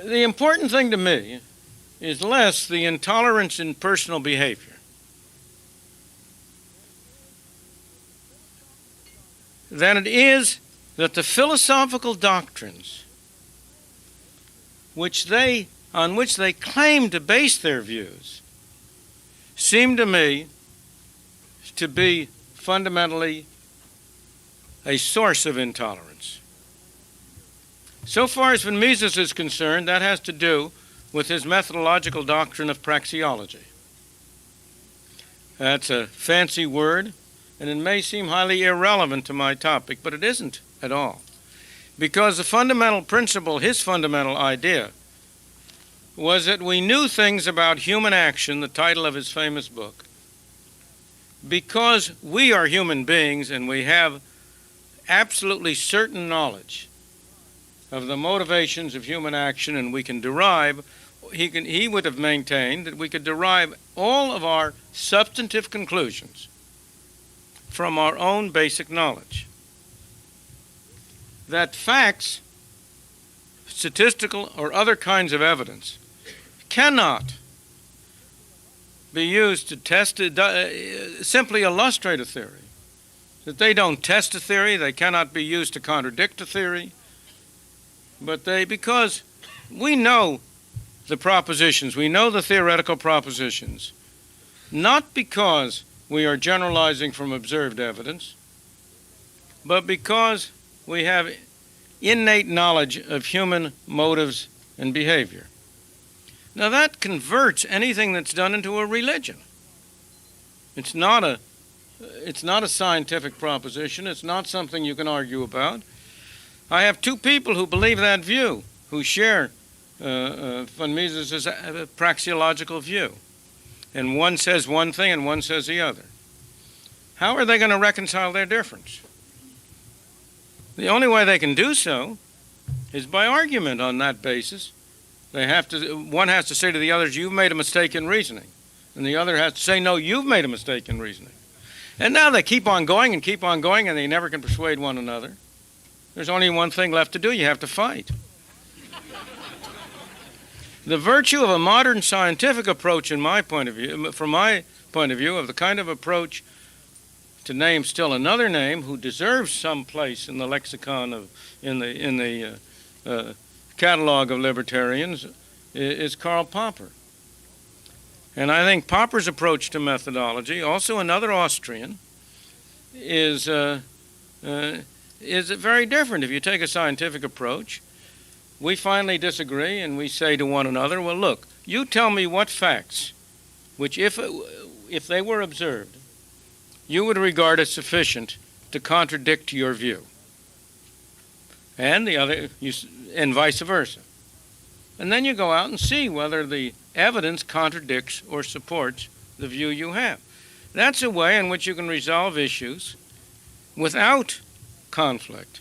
The important thing to me is less the intolerance in personal behavior than it is that the philosophical doctrines on which they claim to base their views seem to me to be fundamentally a source of intolerance. So far as von Mises is concerned, that has to do with his methodological doctrine of praxeology. That's a fancy word, and it may seem highly irrelevant to my topic, but it isn't at all. Because the fundamental principle, his fundamental idea, was that we knew things about human action, the title of his famous book, because we are human beings and we have absolutely certain knowledge of the motivations of human action, and we can derive, he would have maintained that we could derive all of our substantive conclusions from our own basic knowledge. That facts, statistical or other kinds of evidence, cannot be used to test, simply illustrate a theory. That they don't test a theory, they cannot be used to contradict a theory, but because we know the propositions, we know the theoretical propositions, not because we are generalizing from observed evidence, but because we have innate knowledge of human motives and behavior. Now that converts anything that's done into a religion. It's not a scientific proposition. It's not something you can argue about. I have two people who believe that view, who share von Mises' praxeological view. And one says one thing and one says the other. How are they going to reconcile their difference? The only way they can do so is by argument on that basis. One has to say to the others, you've made a mistake in reasoning. And the other has to say, no, you've made a mistake in reasoning. And now they keep on going, and they never can persuade one another. There's only one thing left to do. You have to fight. The virtue of a modern scientific approach, from my point of view, of the kind of approach, to name still another name who deserves some place in the lexicon in the catalog of libertarians, is Karl Popper. And I think Popper's approach to methodology, also another Austrian, is very different. If you take a scientific approach, we finally disagree and we say to one another, well, look, you tell me what facts, which if they were observed, you would regard as sufficient to contradict your view. And and vice versa. And then you go out and see whether the evidence contradicts or supports the view you have. That's a way in which you can resolve issues without conflict